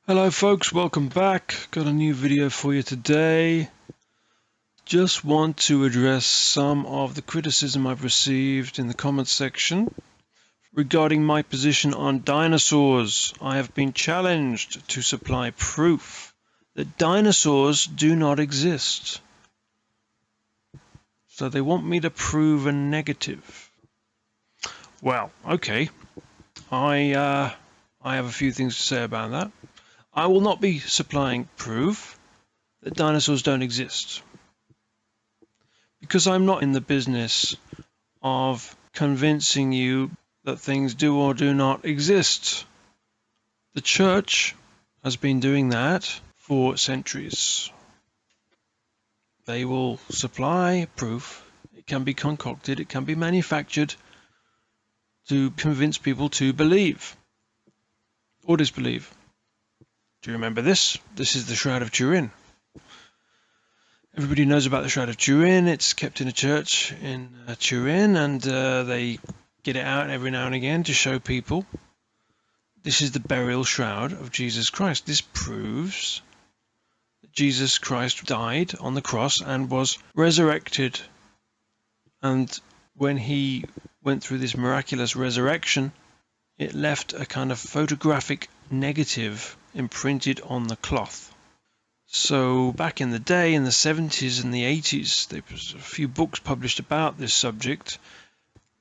Hello folks, welcome back. Got a new video for you today. Just want to address some of the criticism I've received in the comments section regarding my position on dinosaurs. I have been challenged to supply proof that dinosaurs do not exist. So they want me to prove a negative. Well, okay. I have a few things to say about that. I will not be supplying proof that dinosaurs don't exist, because I'm not in the business of convincing you that things do or do not exist. The church has been doing that for centuries. They will supply proof. It can be concocted, it can be manufactured to convince people to believe or disbelieve. Do you remember this? This is the Shroud of Turin. Everybody knows about the Shroud of Turin. It's kept in a church in Turin, and they get it out every now and again to show people. This is the burial shroud of Jesus Christ. This proves that Jesus Christ died on the cross and was resurrected. And when he went through this miraculous resurrection, it left a kind of photographic negative imprinted on the cloth. So back in the day, in the 70s and the 80s, there was a few books published about this subject,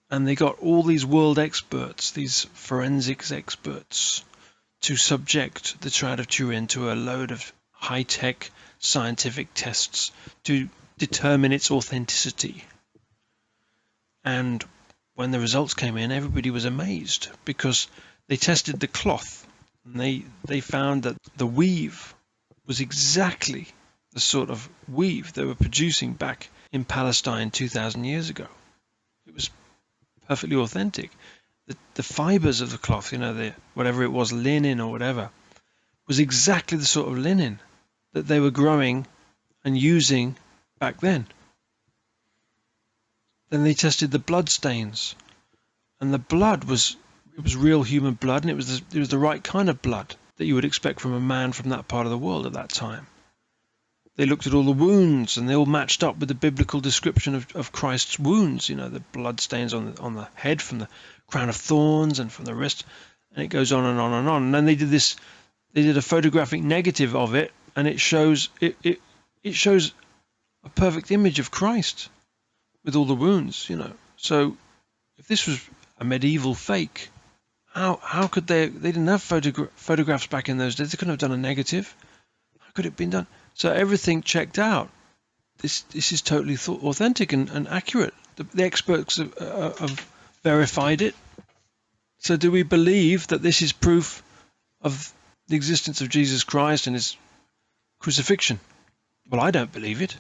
and they got all these world experts, these forensics experts, to subject the Shroud of Turin to a load of high-tech scientific tests to determine its authenticity. And when the results came in, everybody was amazed, because they tested the cloth, and they found that the weave was exactly the sort of weave they were producing back in Palestine 2,000 years ago. It was perfectly authentic. The fibers of the cloth, whatever it was, linen or whatever, was exactly the sort of linen that they were growing and using back then. Then they tested the blood stains, and the blood was real human blood, and it was the right kind of blood that you would expect from a man from that part of the world at that time. They looked at all the wounds, and they all matched up with the biblical description of Christ's wounds. The blood stains on the head from the crown of thorns and from the wrist, and it goes on and on and on. And then they did a photographic negative of it, and it shows a perfect image of Christ with all the wounds. So if this was a medieval fake, how could they didn't have photographs back in those days. They couldn't have done a negative. How could it have been done? So everything checked out. This is totally authentic and accurate. The experts have verified it. So do we believe that this is proof of the existence of Jesus Christ and his crucifixion? Well, I don't believe it.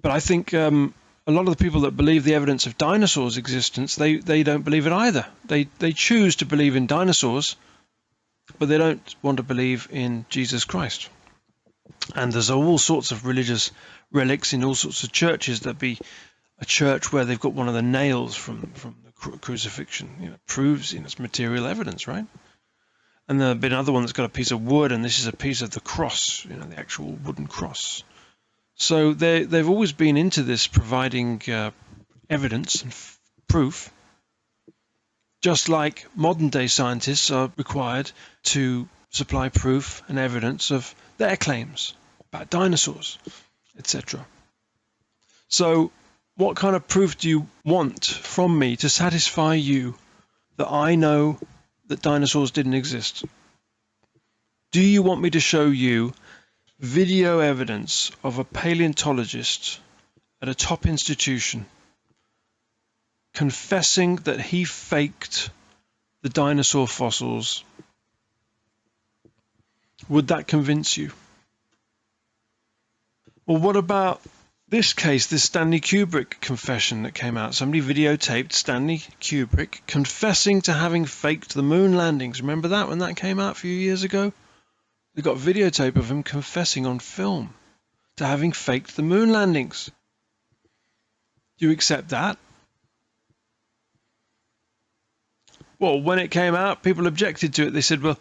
But I think a lot of the people that believe the evidence of dinosaurs' existence, they don't believe it either. They choose to believe in dinosaurs, but they don't want to believe in Jesus Christ. And there's all sorts of religious relics in all sorts of churches. There'd be a church where they've got one of the nails from the crucifixion. Proves it's material evidence, right? And there've been another one that's got a piece of wood, and this is a piece of the cross, the actual wooden cross. So they've always been into this, providing evidence and proof, just like modern day scientists are required to supply proof and evidence of their claims about dinosaurs, etc. So what kind of proof do you want from me to satisfy you that I know that dinosaurs didn't exist? Do you want me to show you video evidence of a paleontologist at a top institution confessing that he faked the dinosaur fossils? Would that convince you? Well, what about this case, this Stanley Kubrick confession that came out? Somebody videotaped Stanley Kubrick confessing to having faked the moon landings. Remember that when that came out a few years ago? They got videotape of him confessing on film to having faked the moon landings. Do you accept that? Well, when it came out, people objected to it. They said, well,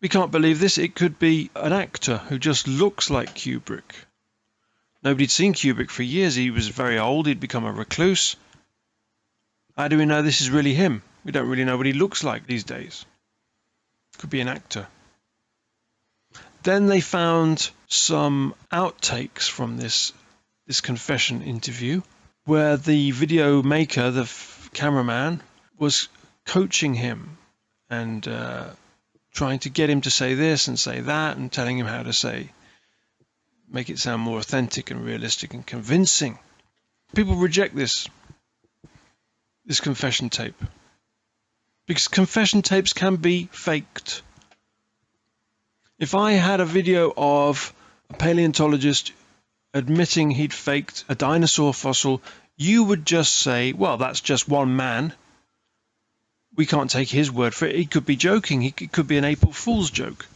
We can't believe this. It could be an actor who just looks like Kubrick. Nobody'd seen Kubrick for years. He was very old. He'd become a recluse. How do we know this is really him? We don't really know what he looks like these days. Could be an actor. Then they found some outtakes from this confession interview where the video maker, the cameraman, was coaching him and trying to get him to say this and say that and telling him how to make it sound more authentic and realistic and convincing. People reject this confession tape because confession tapes can be faked. If I had a video of a paleontologist admitting he'd faked a dinosaur fossil, you would just say, well, that's just one man. We can't take his word for it. He could be joking. It could be an April Fool's joke.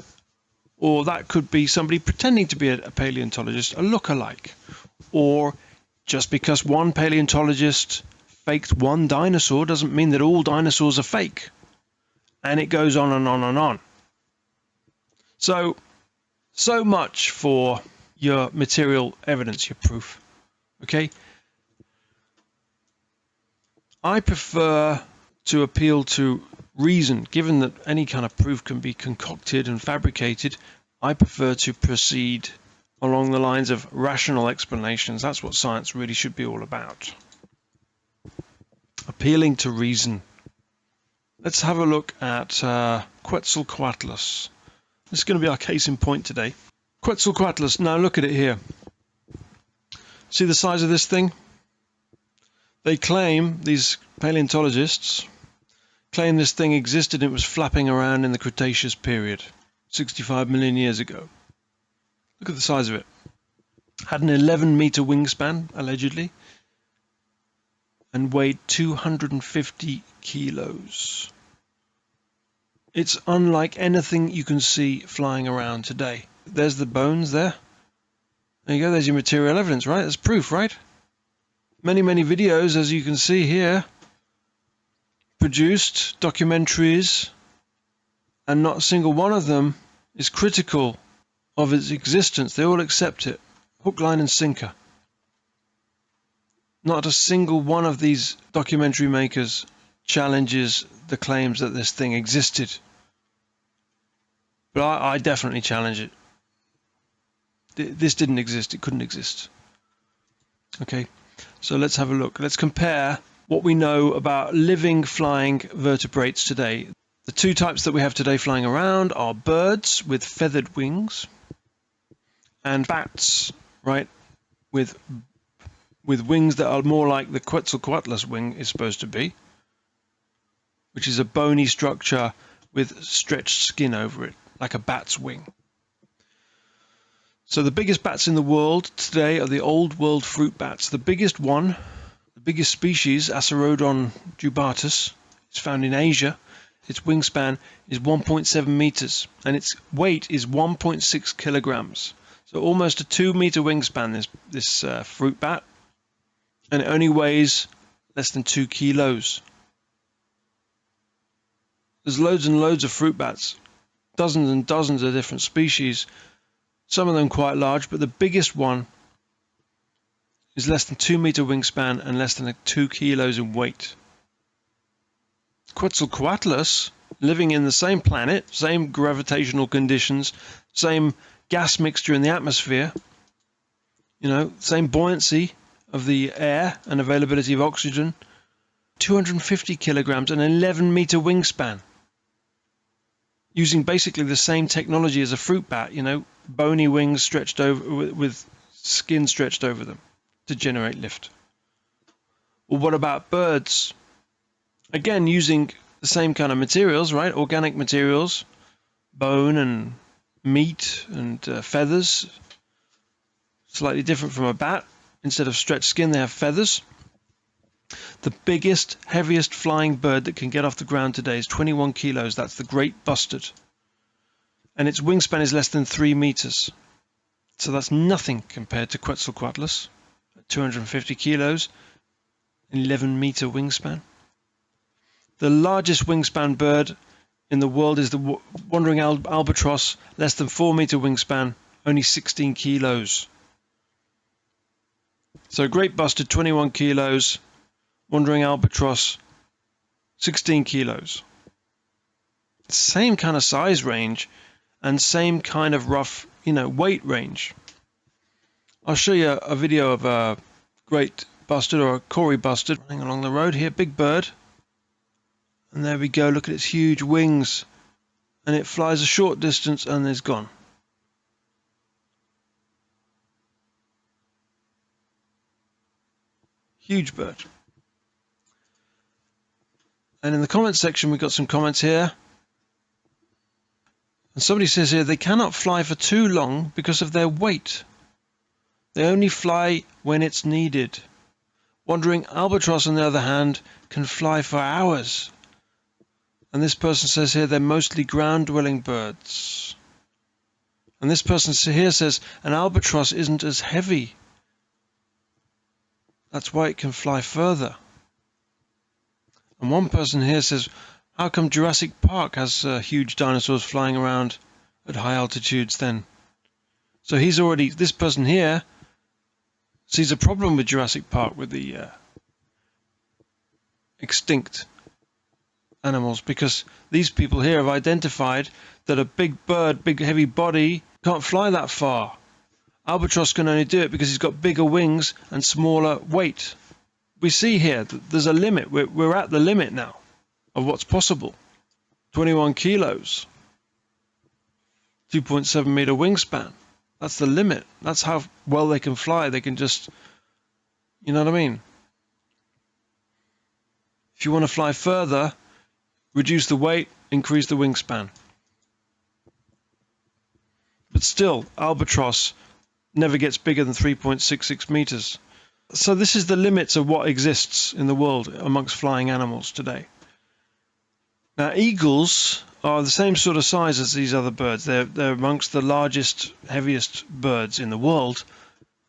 Or that could be somebody pretending to be a paleontologist, a lookalike. Or just because one paleontologist faked one dinosaur doesn't mean that all dinosaurs are fake. And it goes on and on and on. So much for your material evidence, your proof. Okay? I prefer to appeal to reason. Given that any kind of proof can be concocted and fabricated, I prefer to proceed along the lines of rational explanations. That's what science really should be all about. Appealing to reason. Let's have a look at Quetzalcoatlus. This is going to be our case in point today. Quetzalcoatlus, now look at it here. See the size of this thing? They claim, these paleontologists, claim this thing existed and it was flapping around in the Cretaceous period, 65 million years ago. Look at the size of it. Had an 11-meter wingspan, allegedly, and weighed 250 kilos. It's unlike anything you can see flying around today. There's the bones there. There you go, there's your material evidence, right? That's proof, right? Many, many videos, as you can see here, produced, documentaries, and not a single one of them is critical of its existence. They all accept it, hook, line, and sinker. Not a single one of these documentary makers challenges the claims that this thing existed. But I definitely challenge it. This didn't exist. It couldn't exist. Okay, so let's have a look. Let's compare what we know about living flying vertebrates today. The two types that we have today flying around are birds with feathered wings and bats, right, with wings that are more like the Quetzalcoatlus wing is supposed to be, which is a bony structure with stretched skin over it, like a bat's wing. So the biggest bats in the world today are the old world fruit bats. The biggest one, the biggest species, Asarodon jubatus, is found in Asia. Its wingspan is 1.7 meters and its weight is 1.6 kilograms. So almost a 2-meter wingspan, this fruit bat, and it only weighs less than 2 kilos. There's loads and loads of fruit bats, dozens and dozens of different species, some of them quite large, but the biggest one is less than 2-meter wingspan and less than 2 kilos in weight. Quetzalcoatlus, living in the same planet, same gravitational conditions, same gas mixture in the atmosphere, same buoyancy of the air and availability of oxygen, 250 kilograms and 11-meter wingspan, using basically the same technology as a fruit bat, bony wings stretched over with skin stretched over them to generate lift. Well, what about birds? Again, using the same kind of materials, right? Organic materials, bone and meat and feathers. Slightly different from a bat. Instead of stretched skin, they have feathers. The biggest, heaviest flying bird that can get off the ground today is 21 kilos. That's the great bustard. And its wingspan is less than 3 meters. So that's nothing compared to Quetzalcoatlus at 250 kilos, 11-meter wingspan. The largest wingspan bird in the world is the wandering albatross, less than 4-meter wingspan, only 16 kilos. So great bustard, 21 kilos, wandering albatross, 16 kilos. Same kind of size range and same kind of rough, weight range. I'll show you a video of a great bustard or a Cory bustard running along the road here, big bird. And there we go, look at its huge wings. And it flies a short distance and is gone. Huge bird. And in the comments section, we've got some comments here. And somebody says here, they cannot fly for too long because of their weight. They only fly when it's needed. Wandering albatross, on the other hand, can fly for hours. And this person says here, they're mostly ground-dwelling birds. And this person here says, an albatross isn't as heavy. That's why it can fly further. And one person here says, how come Jurassic Park has huge dinosaurs flying around at high altitudes then? So this person here sees a problem with Jurassic Park with the extinct animals, because these people here have identified that a big bird, big heavy body, can't fly that far. Albatross can only do it because he's got bigger wings and smaller weight. We see here that there's a limit. We're at the limit now of what's possible. 21 kilos, 2.7 meter wingspan. That's the limit. That's how well they can fly. They can just, you know what I mean? If you want to fly further, reduce the weight, increase the wingspan. But still, albatross never gets bigger than 3.66 meters. So this is the limits of what exists in the world amongst flying animals today. Now, eagles are the same sort of size as these other birds. They're amongst the largest, heaviest birds in the world,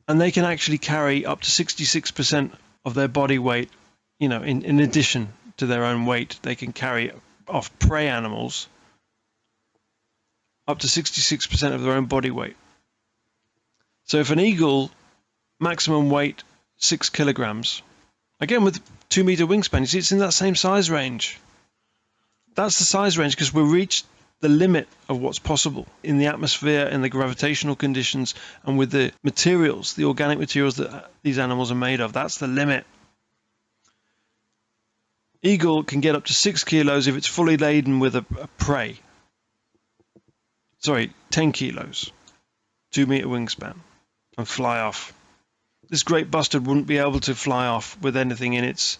and they can actually carry up to 66% of their body weight, in addition to their own weight. They can carry off prey animals up to 66% of their own body weight. So if an eagle, maximum weight 6 kilograms, again with 2-meter wingspan, you see it's in that same size range. That's the size range because we've reached the limit of what's possible in the atmosphere, in the gravitational conditions, and with the materials, the organic materials that these animals are made of. That's the limit. Eagle can get up to 6 kilos if it's fully laden with a prey. 10 kilos, 2-meter wingspan, and fly off. This great bustard wouldn't be able to fly off with anything in its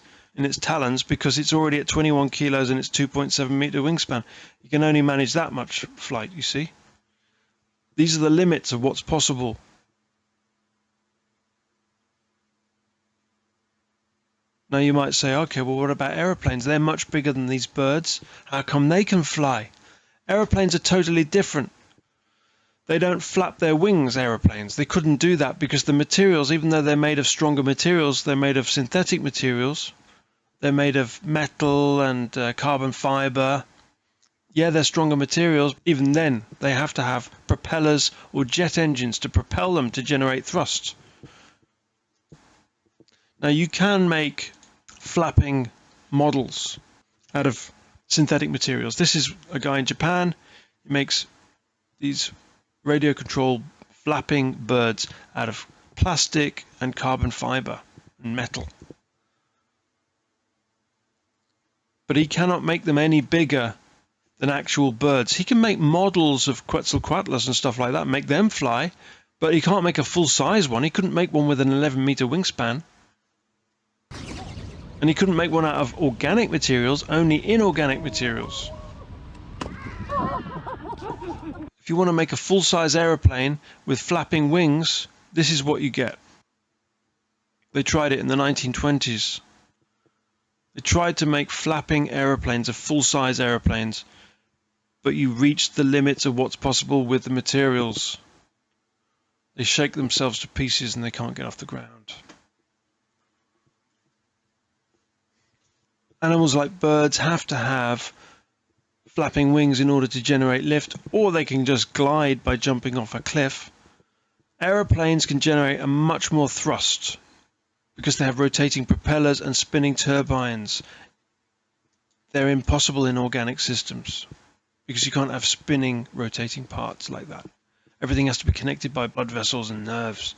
talons because it's already at 21 kilos and it's 2.7 meter wingspan. You can only manage that much flight, you see. These are the limits of what's possible. Now you might say, okay, well, what about aeroplanes? They're much bigger than these birds. How come they can fly? Aeroplanes are totally different. They don't flap their wings, aeroplanes. They couldn't do that because the materials, even though they're made of stronger materials, they're made of synthetic materials. They're made of metal and carbon fiber. Yeah, they're stronger materials. Even then, they have to have propellers or jet engines to propel them to generate thrust. Now, you can make flapping models out of synthetic materials. This is a guy in Japan. He makes these radio control flapping birds out of plastic and carbon fiber and metal. But he cannot make them any bigger than actual birds. He can make models of Quetzalcoatlus and stuff like that, make them fly, but he can't make a full-size one. He couldn't make one with an 11-meter wingspan. And he couldn't make one out of organic materials, only inorganic materials. If you want to make a full-size aeroplane with flapping wings, this is what you get. They tried it in the 1920s. They tried to make flapping aeroplanes of full-size aeroplanes, but you reach the limits of what's possible with the materials. They shake themselves to pieces and they can't get off the ground. Animals like birds have to have flapping wings in order to generate lift, or they can just glide by jumping off a cliff. Aeroplanes can generate a much more thrust because they have rotating propellers and spinning turbines. They're impossible in organic systems because you can't have spinning, rotating parts like that. Everything has to be connected by blood vessels and nerves.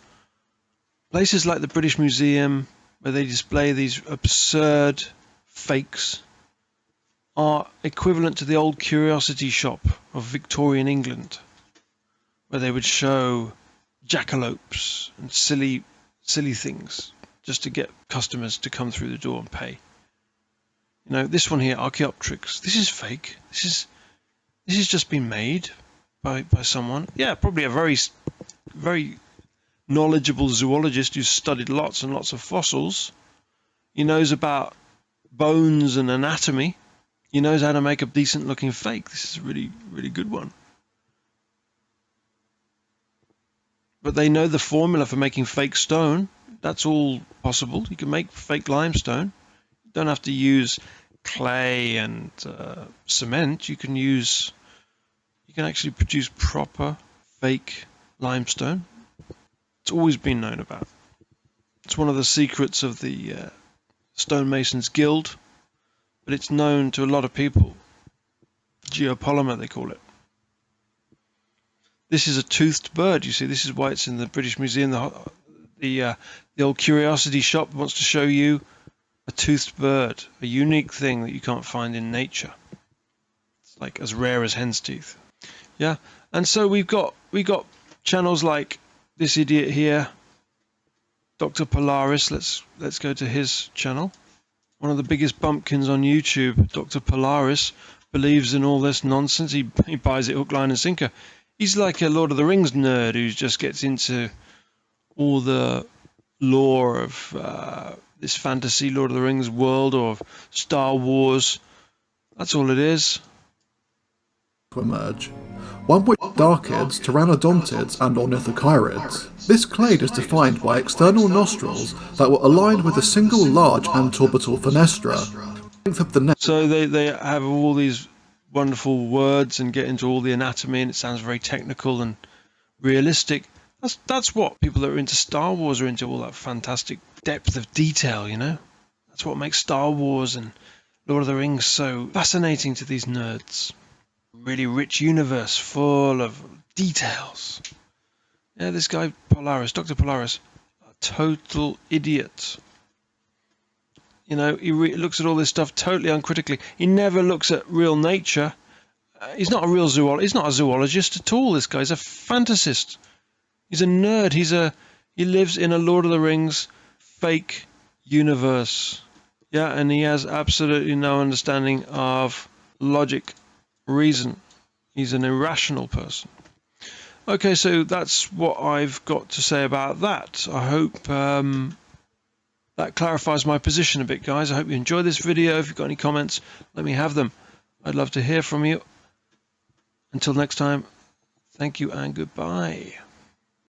Places like the British Museum, where they display these absurd fakes, are equivalent to the old curiosity shop of Victorian England, where they would show jackalopes and silly things just to get customers to come through the door and pay. You know, this one here, Archaeopteryx, this is fake. This has just been made by someone. Yeah, probably a very knowledgeable zoologist who's studied lots and lots of fossils. He knows about bones and anatomy. He knows how to make a decent looking fake. This is a really good one. But they know the formula for making fake stone. That's all possible. You can make fake limestone. You don't have to use clay and cement. You can actually produce proper fake limestone. It's always been known about. It's one of the secrets of the Stonemasons Guild, but it's known to a lot of people. Geopolymer, they call it. This is a toothed bird. You see, this is why it's in the British Museum. The old curiosity shop wants to show you a toothed bird, a unique thing that you can't find in nature. It's like as rare as hen's teeth. Yeah, and so we got channels like this idiot here, Dr. Polaris. Let's go to his channel. One of the biggest bumpkins on YouTube. Dr. Polaris believes in all this nonsense. He buys it hook, line, and sinker. He's like a Lord of the Rings nerd who just gets into all the lore of this fantasy Lord of the Rings world or Star Wars. That's all it is. To emerge. One with darkids, pteranodontids, and ornithochirids. This clade is defined by external nostrils that were aligned with a single large antorbital fenestra. Length of the neck. So they have all these wonderful words and get into all the anatomy, and it sounds very technical and realistic. That's what people that are into Star Wars are into, all that fantastic depth of detail, you know? That's what makes Star Wars and Lord of the Rings so fascinating to these nerds. Really rich universe full of details. Yeah, this guy Polaris, Dr. Polaris, a total idiot. You know, he looks at all this stuff totally uncritically. He never looks at real nature. He's not a real zoologist. He's not a zoologist at all. This guy's a fantasist. He's a nerd. He lives in a Lord of the Rings fake universe. Yeah, and he has absolutely no understanding of logic, reason. He's an irrational person. Okay, so that's what I've got to say about that. I hope that clarifies my position a bit, guys. I hope you enjoyed this video. If you've got any comments, let me have them. I'd love to hear from you. Until next time, thank you and goodbye.